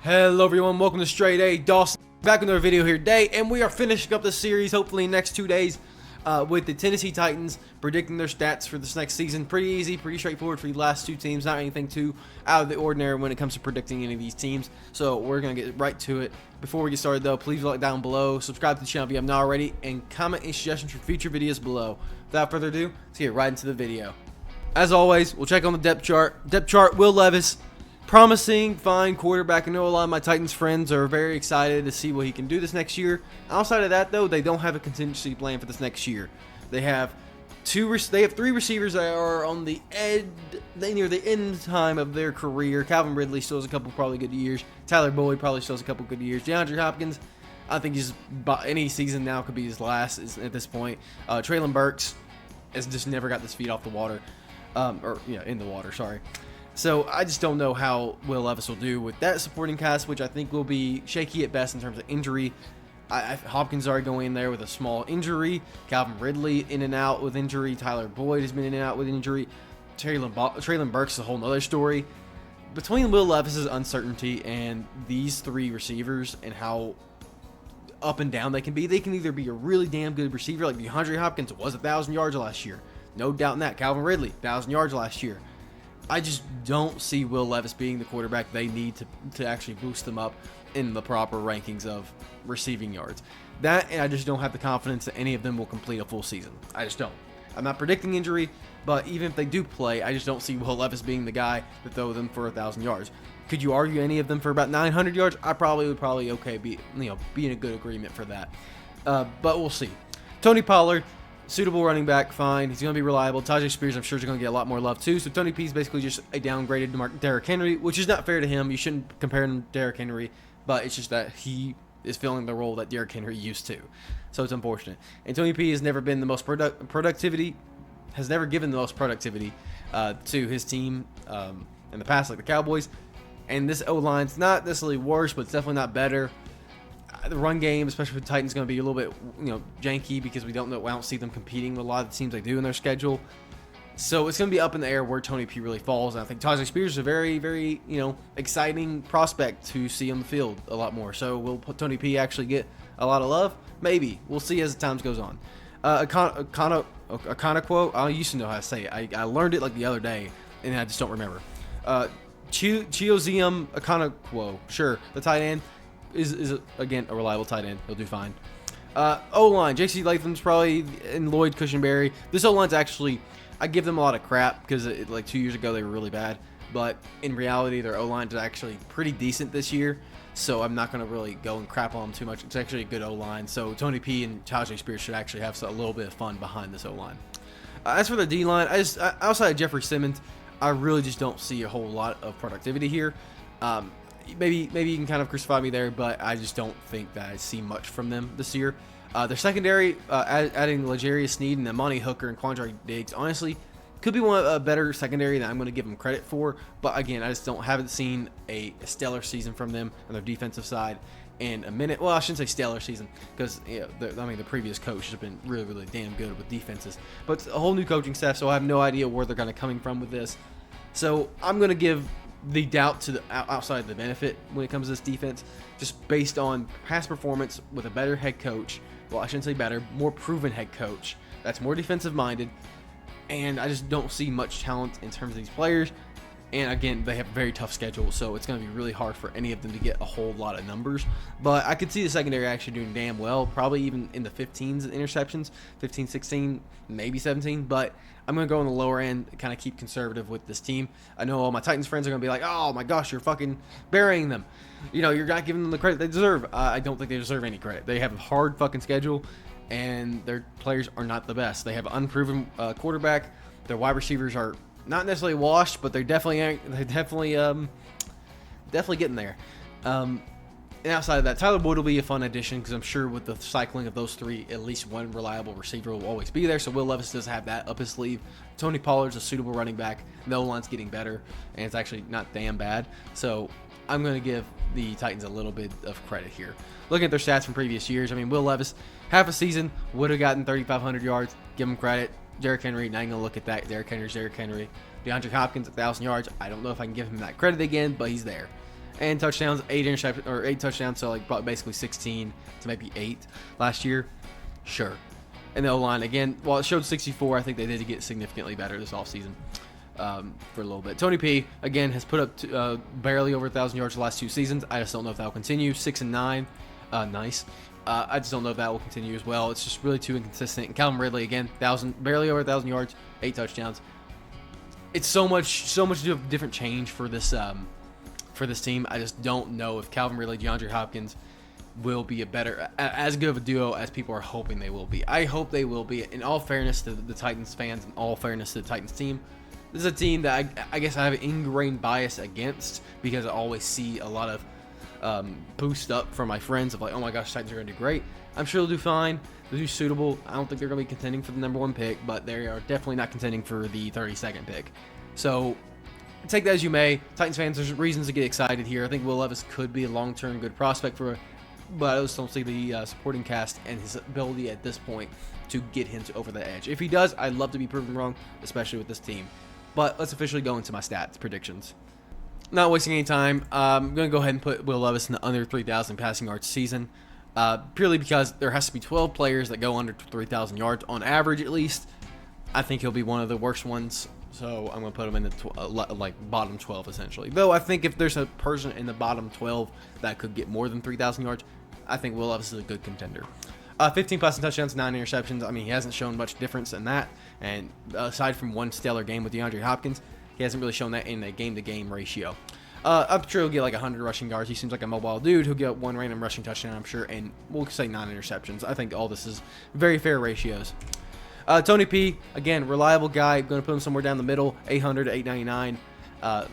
Hello everyone, welcome to StraightA. Dawson back with another video here today, and we are finishing up the series hopefully in the next 2 days with the Tennessee Titans, predicting their stats for this next season. Pretty easy, pretty straightforward for the last two teams, not anything too out of the ordinary when it comes to predicting any of these teams. So we're going to get right to it. Before we get started though, please like down below, subscribe to the channel if you have not already, and comment any suggestions for future videos below. Without further ado, let's get right into the video. As always, we'll check on the depth chart. Depth chart, Will Levis. Promising, fine quarterback. I know a lot of my Titans friends are very excited to see what he can do this next year. Outside of that, though, they don't have a contingency plan for this next year. They have three receivers that are on the edge, near the end time of their career. Calvin Ridley still has a couple probably good years. Tyler Boyd probably still has a couple good years. DeAndre Hopkins, I think he's any season now could be his last at this point. Traylon Burks has just never got his feet off the water, in the water. Sorry. So I just don't know how Will Levis will do with that supporting cast, which I think will be shaky at best in terms of injury. Hopkins already going in there with a small injury. Calvin Ridley in and out with injury. Tyler Boyd has been in and out with injury. Traylon Burks is a whole other story. Between Will Levis's uncertainty and these three receivers and how up and down they can either be a really damn good receiver like DeAndre Hopkins was 1,000 yards last year. No doubt in that. Calvin Ridley, 1,000 yards last year. I just don't see Will Levis being the quarterback they need to actually boost them up in the proper rankings of receiving yards. That, and I just don't have the confidence that any of them will complete a full season. I just don't. I'm not predicting injury, but even if they do play, I just don't see Will Levis being the guy to throw them for 1,000 yards. Could you argue any of them for about 900 yards? I would okay be in a good agreement for that. But we'll see. Tony Pollard. Suitable running back, fine. He's going to be reliable. Tyjae Spears, I'm sure, is going to get a lot more love, too. So Tony P is basically just a downgraded Derrick Henry, which is not fair to him. You shouldn't compare him to Derrick Henry, but it's just that he is filling the role that Derrick Henry used to. So it's unfortunate. And Tony P has never been the most has never given the most productivity to his team in the past, like the Cowboys. And this O-line's not necessarily worse, but it's definitely not better. The run game, especially for the Titans, is going to be a little bit, janky because we don't see them competing with a lot of the teams they do in their schedule. So it's going to be up in the air where Tony P really falls. And I think Tyjae Spears is a very, very, exciting prospect to see on the field a lot more. So will Tony P actually get a lot of love? Maybe. We'll see as the time goes on. Okonkwo, I used to know how to say it. I learned it like the other day, and I just don't remember. Chioziem Okonkwo, sure, the tight end. Is again a reliable tight end. He'll do fine. O-line, J.C. Latham's probably, and Lloyd Cushenberry. This O-line's actually, I give them a lot of crap because like 2 years ago they were really bad, but in reality their O-line is actually pretty decent this year. So I'm not going to really go and crap on them too much. It's actually a good O-line. So Tony P and Tyjae Spears should actually have a little bit of fun behind this O-line. As for the D-line, outside of Jeffrey Simmons, I really just don't see a whole lot of productivity here. Maybe you can kind of crucify me there, but I just don't think that I see much from them this year. Their secondary, adding L'Jarius Sneed and Amani Hooker and Quandre Diggs, honestly, could be one of a better secondary that I'm going to give them credit for. But again, I just haven't seen a stellar season from them on their defensive side in a minute. Well, I shouldn't say stellar season because the previous coach has been really, really damn good with defenses. But it's a whole new coaching staff, so I have no idea where they're going to coming from with this. So I'm going to give the doubt to the outside of the benefit when it comes to this defense, just based on past performance with a better head coach. Well, I shouldn't say better, more proven head coach that's more defensive minded, and I just don't see much talent in terms of these players. And again, they have a very tough schedule, so it's going to be really hard for any of them to get a whole lot of numbers. But I could see the secondary actually doing damn well, probably even in the 15s interceptions, 15, 16, maybe 17. But I'm going to go on the lower end, kind of keep conservative with this team. I know all my Titans friends are going to be like, oh my gosh, you're fucking burying them. You're not giving them the credit they deserve. I don't think they deserve any credit. They have a hard fucking schedule, and their players are not the best. They have an unproven quarterback. Their wide receivers are not necessarily washed, but they're definitely getting there. And outside of that, Tyler Boyd will be a fun addition because I'm sure with the cycling of those three, at least one reliable receiver will always be there. So Will Levis does have that up his sleeve. Tony Pollard's a suitable running back. The O-line's getting better, and it's actually not damn bad. So I'm going to give the Titans a little bit of credit here. Looking at their stats from previous years, I mean, Will Levis, half a season, would have gotten 3,500 yards. Give him credit. Derrick Henry, not even going to look at that. Derrick Henry's Derrick Henry. DeAndre Hopkins, 1,000 yards. I don't know if I can give him that credit again, but he's there. And touchdowns, 8 interceptions, or 8 touchdowns, so like basically 16 to maybe 8 last year. Sure. And the O-line, again, while it showed 64, I think they did get significantly better this offseason for a little bit. Tony P, again, has put up barely over 1,000 yards the last 2 seasons. I just don't know if that will continue. 6 and 9. Nice. I just don't know if that will continue as well. It's just really too inconsistent. And Calvin Ridley, again, barely over 1,000 yards, 8 touchdowns. It's so much different change for this team. I just don't know if Calvin Ridley, DeAndre Hopkins will be as good of a duo as people are hoping they will be. I hope they will be. In all fairness to the Titans fans, and all fairness to the Titans team, this is a team that I guess I have an ingrained bias against, because I always see a lot of boost up from my friends of like, oh my gosh, Titans are going to do great. I'm sure they'll do fine. They'll do suitable. I don't think they're going to be contending for the #1 pick, but they are definitely not contending for the 32nd pick. So take that as you may. Titans fans, there's reasons to get excited here. I think Will Levis could be a long-term good prospect but I just don't see the supporting cast and his ability at this point to get him over the edge. If he does, I'd love to be proven wrong, especially with this team. But let's officially go into my stats predictions. Not wasting any time, I'm going to go ahead and put Will Levis in the under 3,000 passing yards season, purely because there has to be 12 players that go under 3,000 yards on average at least. I think he'll be one of the worst ones, so I'm going to put him in the bottom 12 essentially. Though I think if there's a person in the bottom 12 that could get more than 3,000 yards, I think Will Levis is a good contender. 15 passing touchdowns, 9 interceptions. I mean, he hasn't shown much difference in that. And aside from one stellar game with DeAndre Hopkins, he hasn't really shown that in a game-to-game ratio. I'm sure he'll get like 100 rushing yards. He seems like a mobile dude. He'll get 1 random rushing touchdown, I'm sure. And we'll say 9 interceptions. I think all this is very fair ratios. Tony P, again, reliable guy. Going to put him somewhere down the middle, 800 to 899.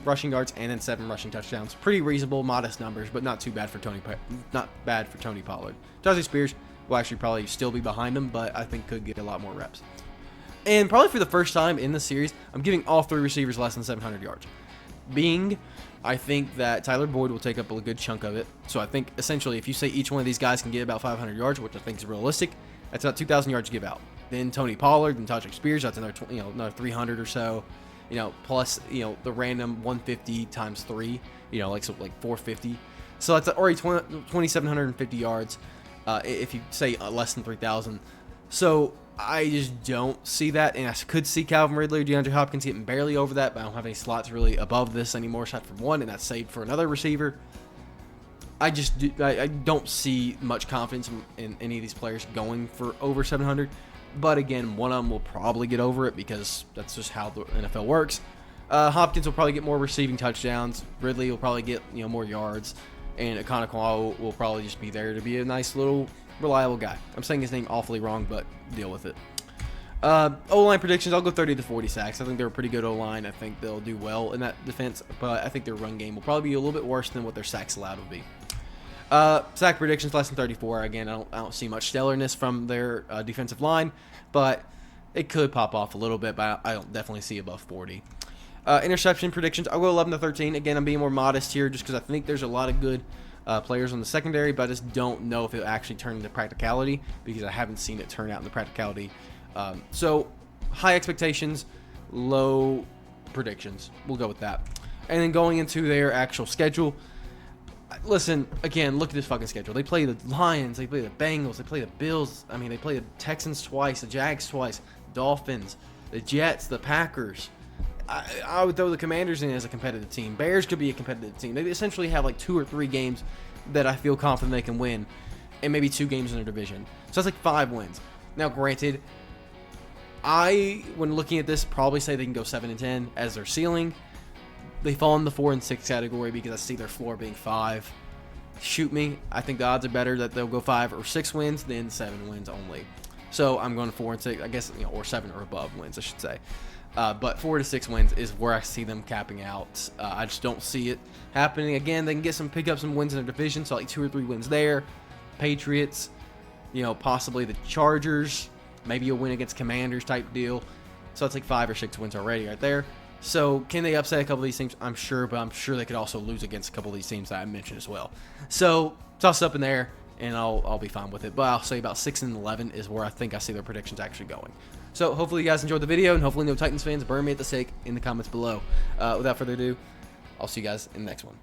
Rushing yards and then 7 rushing touchdowns. Pretty reasonable, modest numbers, but not too bad for Tony Pollard. Tyjae Spears will actually probably still be behind him, but I think could get a lot more reps. And probably for the first time in the series, I'm giving all 3 receivers less than 700 yards. I think that Tyler Boyd will take up a good chunk of it. So I think essentially if you say each one of these guys can get about 500 yards, which I think is realistic, that's about 2,000 yards to give out. Then Tony Pollard and Tyjae Spears, that's another 300 or so. Plus, the random 150 times 3, like 450. So that's already 2,750 yards if you say less than 3,000. So I just don't see that, and I could see Calvin Ridley or DeAndre Hopkins getting barely over that, but I don't have any slots really above this anymore, aside from one, and that's saved for another receiver. I don't see much confidence in any of these players going for over 700. But again, one of them will probably get over it because that's just how the NFL works. Hopkins will probably get more receiving touchdowns. Ridley will probably get more yards. And Okonkwo will probably just be there to be a nice little reliable guy. I'm saying his name awfully wrong, but deal with it. O-line predictions, I'll go 30 to 40 sacks. I think they're a pretty good O-line. I think they'll do well in that defense. But I think their run game will probably be a little bit worse than what their sacks allowed will be. Sack predictions less than 34. Again, I don't see much stellarness from their defensive line, but it could pop off a little bit, but I don't definitely see above 40. Interception predictions, I'll go 11 to 13. Again, I'm being more modest here just because I think there's a lot of good players on the secondary, but I just don't know if it'll actually turn into practicality because I haven't seen it turn out into practicality. So high expectations, low predictions. We'll go with that. And then going into their actual schedule, listen, again, look at this fucking schedule. They play the Lions, they play the Bengals, they play the Bills. I mean, they play the Texans twice, the Jags twice, Dolphins, the Jets, the Packers. I would throw the Commanders in as a competitive team. Bears could be a competitive team. They essentially have like 2 or 3 games that I feel confident they can win, and maybe 2 games in their division. So that's like 5 wins. Now, granted, when looking at this, probably say they can go 7-10 as their ceiling. They fall in the 4 and 6 category because I see their floor being 5. Shoot me. I think the odds are better that they'll go 5 or 6 wins than 7 wins only. So I'm going to 4 and 6, I guess, or 7 or above wins, I should say. But 4 to 6 wins is where I see them capping out. I just don't see it happening. Again, they can pick up some wins in their division, so like 2 or 3 wins there. Patriots, possibly the Chargers, maybe a win against Commanders type deal. So it's like 5 or 6 wins already right there. So can they upset a couple of these teams? I'm sure, but I'm sure they could also lose against a couple of these teams that I mentioned as well. So toss up in there, and I'll be fine with it. But I'll say about 6 and 11 is where I think I see their predictions actually going. So hopefully you guys enjoyed the video, and hopefully no Titans fans burn me at the stake in the comments below. Without further ado, I'll see you guys in the next one.